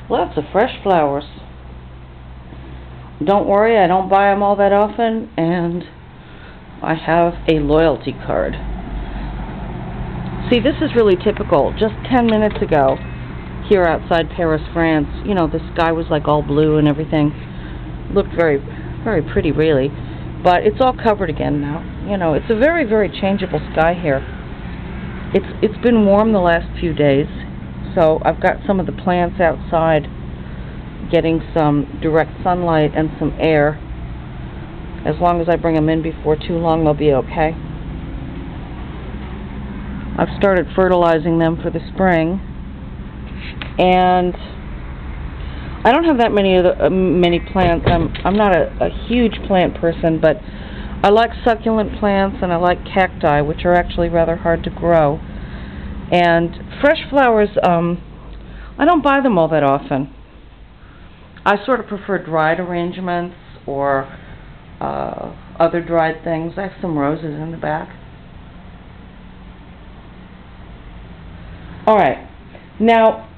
Lots of fresh flowers. Don't worry, I don't buy them all that often, and I have a loyalty card. See, this is really typical. Just 10 minutes ago, here outside Paris, France, you know, the sky was like all blue and everything. Looked very, very pretty, really. But it's all covered again now. You know, it's a very, very changeable sky here. It's been warm the last few days, so I've got some of the plants outside getting some direct sunlight and some air. As long as I bring them in before too long, they'll be okay. I've started fertilizing them for the spring, and I don't have that many plants. I'm not a huge plant person, but I like succulent plants and I like cacti, which are actually rather hard to grow. And fresh flowers, I don't buy them all that often. I sort of prefer dried arrangements or other dried things. I have some roses in the back. Alright, now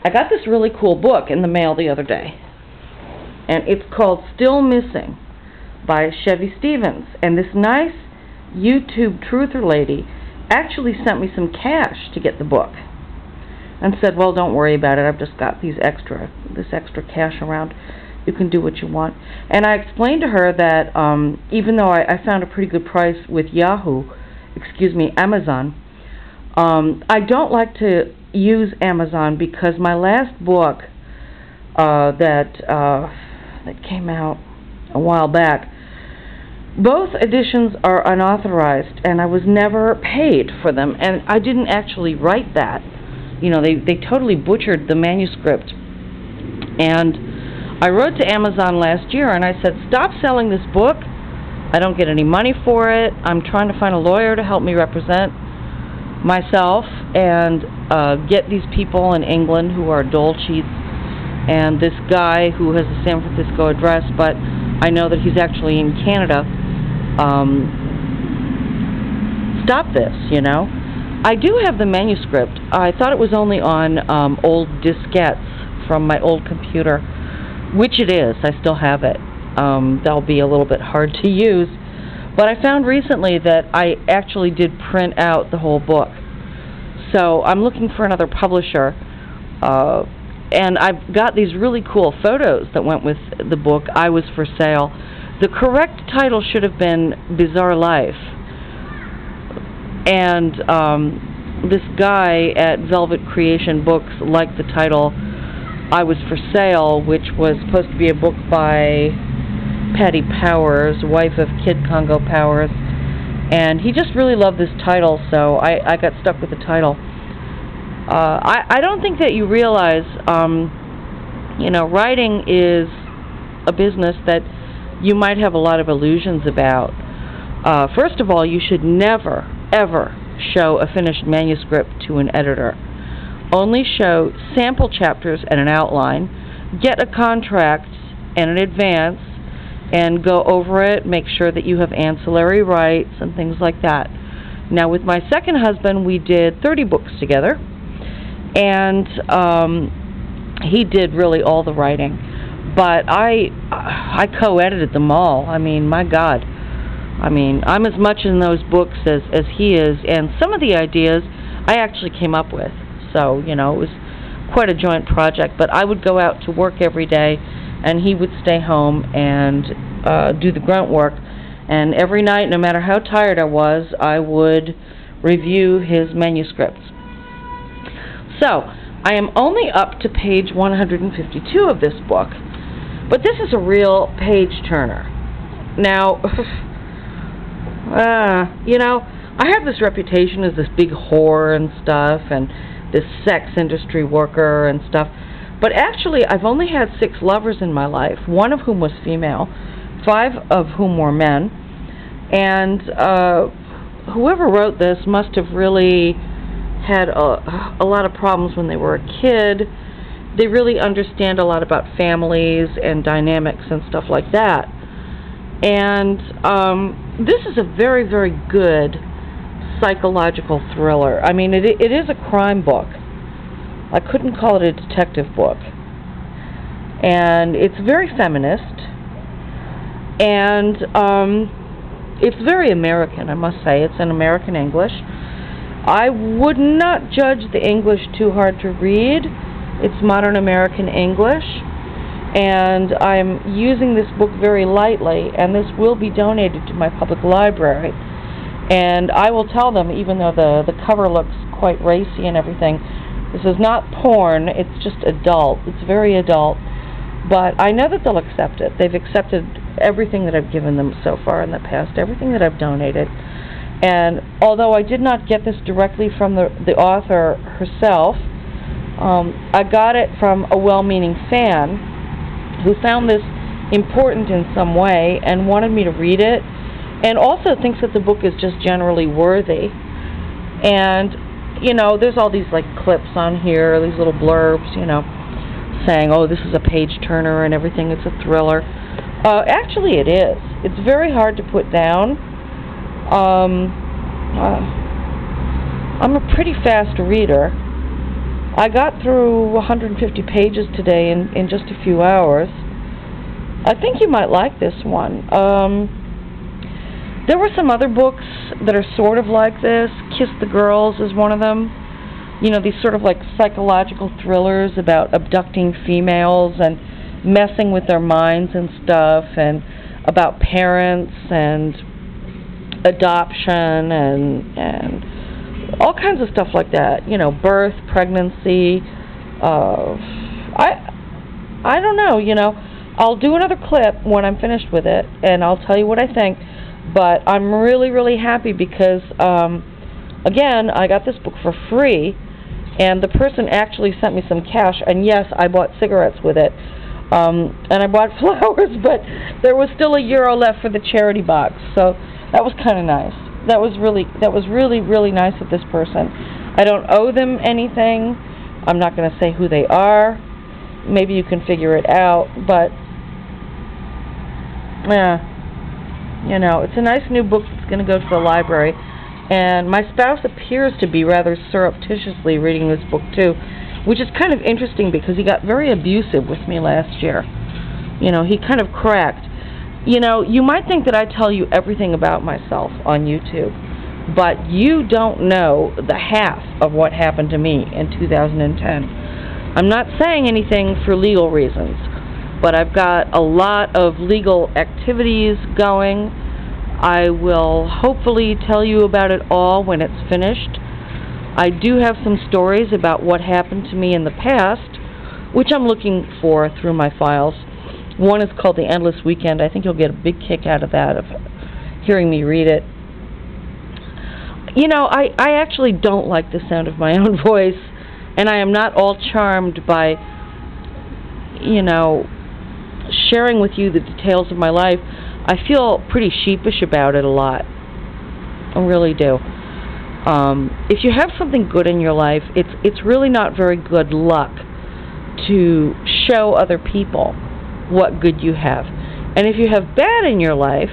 I got this really cool book in the mail the other day, and it's called Still Missing by Chevy. And this nice YouTube truther lady actually sent me some cash to get the book and said, well, don't worry about it, I've just got this extra cash around, you can do what you want. And I explained to her that even though I found a pretty good price with Amazon, I don't like to use Amazon because my last book that came out a while back, both editions are unauthorized, and I was never paid for them, and I didn't actually write that. You know, they totally butchered the manuscript. And I wrote to Amazon last year and I said, stop selling this book. I don't get any money for it. I'm trying to find a lawyer to help me represent myself and get these people in England who are dole cheats, and this guy who has a San Francisco address, but I know that he's actually in Canada. Stop this, you know. I do have the manuscript. I thought it was only on old diskettes from my old computer, which it is. I still have it. They'll be a little bit hard to use, but I found recently that I actually did print out the whole book. So I'm looking for another publisher, and I've got these really cool photos that went with the book, I Was for Sale. The correct title should have been Bizarre Life. And this guy at Velvet Creation Books liked the title I Was for Sale, which was supposed to be a book by Patty Powers, wife of Kid Congo Powers. And he just really loved this title, so I got stuck with the title. I don't think that you realize, you know, writing is a business that you might have a lot of illusions about. First of all, you should never, ever show a finished manuscript to an editor. Only show sample chapters and an outline, get a contract and an advance, and go over it, make sure that you have ancillary rights and things like that. Now, with my second husband, we did 30 books together, and he did really all the writing. But I co-edited them all. I mean, my God. I mean, I'm as much in those books as he is, and some of the ideas I actually came up with. So, you know, it was quite a joint project. But I would go out to work every day, and he would stay home and do the grunt work. And every night, no matter how tired I was, I would review his manuscripts. So, I am only up to page 152 of this book, but this is a real page-turner. Now, you know, I have this reputation as this big whore and stuff, and this sex industry worker and stuff, but actually I've only had 6 lovers in my life, 1 of whom was female, 5 of whom were men, and whoever wrote this must have really had a lot of problems when they were a kid. They really understand a lot about families and dynamics and stuff like that. And this is a very, very good psychological thriller. I mean, it is a crime book. I couldn't call it a detective book. and it's very feminist, and it's very American, I must say. It's in American English. I would not judge the English too hard to read. It's modern American English, and I'm using this book very lightly, and this will be donated to my public library. And I will tell them, even though the cover looks quite racy and everything, this is not porn, it's just adult. It's very adult. But I know that they'll accept it. They've accepted everything that I've given them so far in the past, everything that I've donated. And although I did not get this directly from the author herself, I got it from a well-meaning fan who found this important in some way and wanted me to read it, and also thinks that the book is just generally worthy. And, you know, there's all these, like, clips on here, these little blurbs, you know, saying, oh, this is a page-turner and everything, it's a thriller. Actually, it is. It's very hard to put down. I'm a pretty fast reader. I got through 150 pages today in just a few hours. I think you might like this one. There were some other books that are sort of like this. Kiss the Girls is one of them. You know, these sort of like psychological thrillers about abducting females and messing with their minds and stuff, and about parents and adoption and all kinds of stuff like that. You know, birth, pregnancy. I don't know, you know. I'll do another clip when I'm finished with it, and I'll tell you what I think. But I'm really, really happy because, again, I got this book for free, and the person actually sent me some cash, and yes, I bought cigarettes with it. And I bought flowers, but there was still €1 left for the charity box, so that was kind of nice. That was really, really nice of this person. I don't owe them anything. I'm not going to say who they are. Maybe you can figure it out, but yeah, you know, it's a nice new book that's going to go to the library. And my spouse appears to be rather surreptitiously reading this book too, which is kind of interesting because he got very abusive with me last year. You know, he kind of cracked. You know, you might think that I tell you everything about myself on YouTube, but you don't know the half of what happened to me in 2010. I'm not saying anything for legal reasons, but I've got a lot of legal activities going. I will hopefully tell you about it all when it's finished. I do have some stories about what happened to me in the past, which I'm looking for through my files. One is called The Endless Weekend. I think you'll get a big kick out of that, of hearing me read it. You know, I actually don't like the sound of my own voice, and I am not all charmed by, you know, sharing with you the details of my life. I feel pretty sheepish about it a lot. I really do. If you have something good in your life, it's really not very good luck to show other people what good you have. And if you have bad in your life,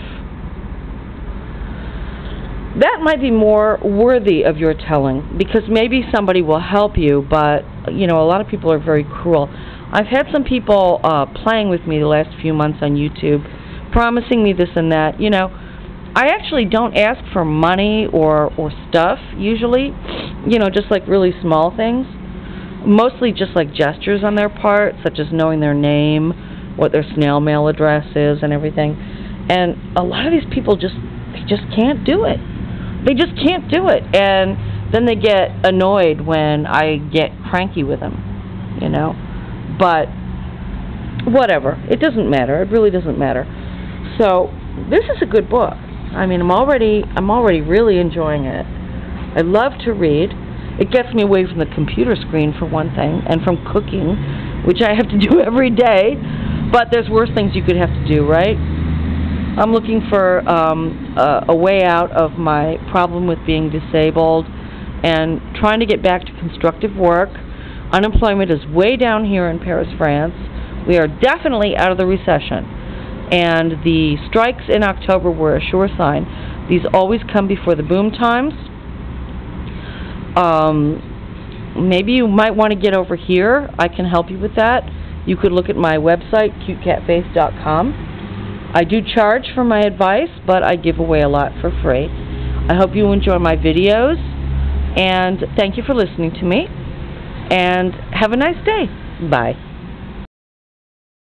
that might be more worthy of your telling, because maybe somebody will help you, but, you know, a lot of people are very cruel. I've had some people playing with me the last few months on YouTube, promising me this and that. You know, I actually don't ask for money or stuff, usually. You know, just like really small things. Mostly just like gestures on their part, such as knowing their name, what their snail mail address is, and everything. And a lot of these people just can't do it. They just can't do it. And then they get annoyed when I get cranky with them, you know. But whatever. It doesn't matter. It really doesn't matter. So this is a good book. I mean, I'm already really enjoying it. I love to read. It gets me away from the computer screen, for one thing, and from cooking, which I have to do every day. But there's worse things you could have to do, right? I'm looking for a way out of my problem with being disabled and trying to get back to constructive work. Unemployment is way down here in Paris, France. We are definitely out of the recession. And the strikes in October were a sure sign. These always come before the boom times. Maybe you might want to get over here. I can help you with that. You could look at my website, cutecatfaith.com. I do charge for my advice, but I give away a lot for free. I hope you enjoy my videos, and thank you for listening to me, and have a nice day. Bye.